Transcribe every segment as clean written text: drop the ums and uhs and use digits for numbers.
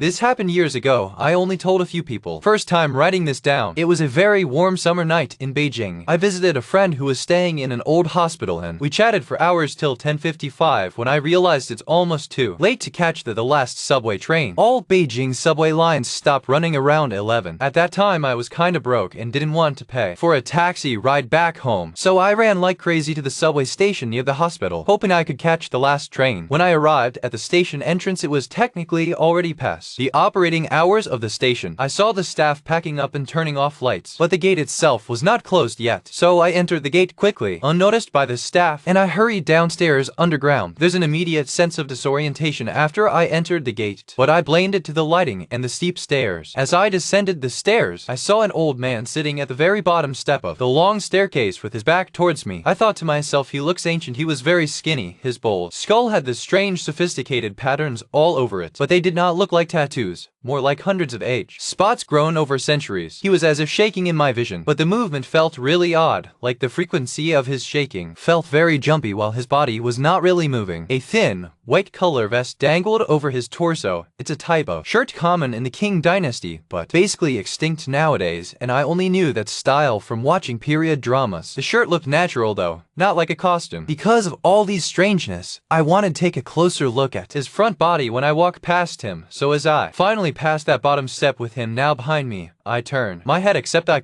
This happened years ago, I only told a few people. First time writing this down. It was a very warm summer night in Beijing. I visited a friend who was staying in an old hospital and we chatted for hours till 10:55 when I realized it's almost too late to catch the last subway train. All Beijing subway lines stopped running around 11. At that time I was kinda broke and didn't want to pay for a taxi ride back home. So I ran like crazy to the subway station near the hospital, hoping I could catch the last train. When I arrived at the station entrance it was technically already past the operating hours of the station. I saw the staff packing up and turning off lights, but the gate itself was not closed yet. So I entered the gate quickly, unnoticed by the staff, and I hurried downstairs underground. There's an immediate sense of disorientation after I entered the gate, but I blamed it to the lighting and the steep stairs. As I descended the stairs, I saw an old man sitting at the very bottom step of the long staircase with his back towards me. I thought to myself, he looks ancient. He was very skinny. His bold skull had the strange sophisticated patterns all over it, but they did not look like tattoos, more like hundreds of age spots grown over centuries. He was as if shaking in my vision, but the movement felt really odd, like the frequency of his shaking felt very jumpy while his body was not really moving. A thin, white color vest dangled over his torso. It's a type of shirt common in the Qing dynasty, but basically extinct nowadays, and I only knew that style from watching period dramas. The shirt looked natural though, not like a costume. Because of all these strangeness, I wanted to take a closer look at his front body when I walked past him, so as I finally passed that bottom step with him now behind me, I turned my head, except I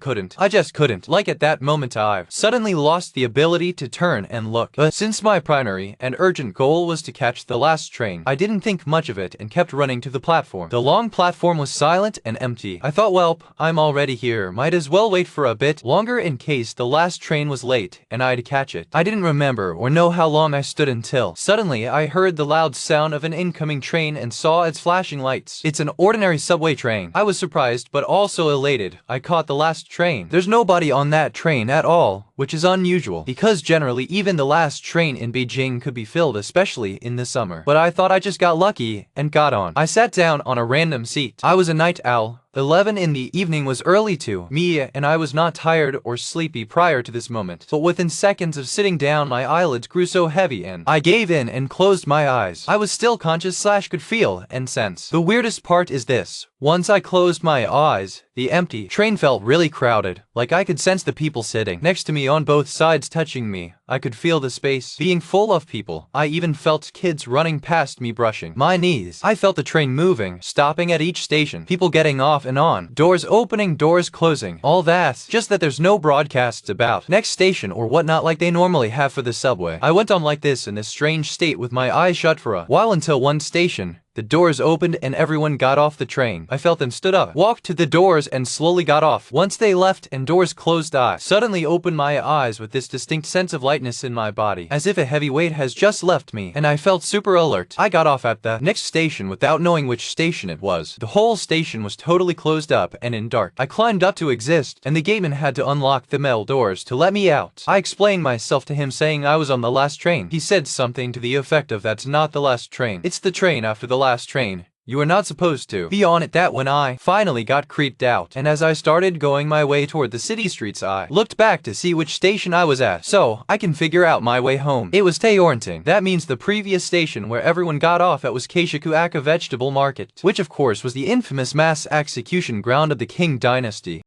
just couldn't. Like at that moment I've suddenly lost the ability to turn and look. But since my primary and urgent goal was to catch the last train, I didn't think much of it and kept running to the platform. The long platform was silent and empty. I thought, well, I'm already here, might as well wait for a bit longer in case the last train was late and I'd catch it. I didn't remember or know how long I stood until suddenly I heard the loud sound of an incoming train and saw its flashing lights. It's an ordinary subway train. I was surprised but also elated. I caught the last train. There's nobody on that train at all, which is unusual, because generally even the last train in Beijing could be filled, especially in the summer. But I thought I just got lucky and got on. I sat down on a random seat. I was a night owl. 11 in the evening was early to me, and I was not tired or sleepy prior to this moment. But within seconds of sitting down, my eyelids grew so heavy and I gave in and closed my eyes. I was still conscious / could feel and sense. The weirdest part is this. Once I closed my eyes, the empty train felt really crowded, like I could sense the people sitting next to me on both sides touching me. I could feel the space being full of people. I even felt kids running past me brushing my knees. I felt the train moving, stopping at each station, people getting off and on, doors opening, doors closing, all that. Just that there's no broadcasts about next station or whatnot like they normally have for the subway. I went on like this in this strange state with my eyes shut for a while until one station, the doors opened and everyone got off the train. I felt them stood up, walked to the doors and slowly got off. Once they left and doors closed, I suddenly opened my eyes with this distinct sense of lightness in my body, as if a heavy weight has just left me, and I felt super alert. I got off at the next station without knowing which station it was. The whole station was totally closed up and in dark. I climbed up to exist, and the gateman had to unlock the metal doors to let me out. I explained myself to him, saying I was on the last train. He said something to the effect of, "That's not the last train. It's the train after the last train. You are not supposed to be on it." That when I finally got creeped out, and as I started going my way toward the city streets, I looked back to see which station I was at, so I can figure out my way home. It was Taeornting. That means the previous station where everyone got off at was Keishakuaka Vegetable Market, which of course was the infamous mass execution ground of the Qing dynasty.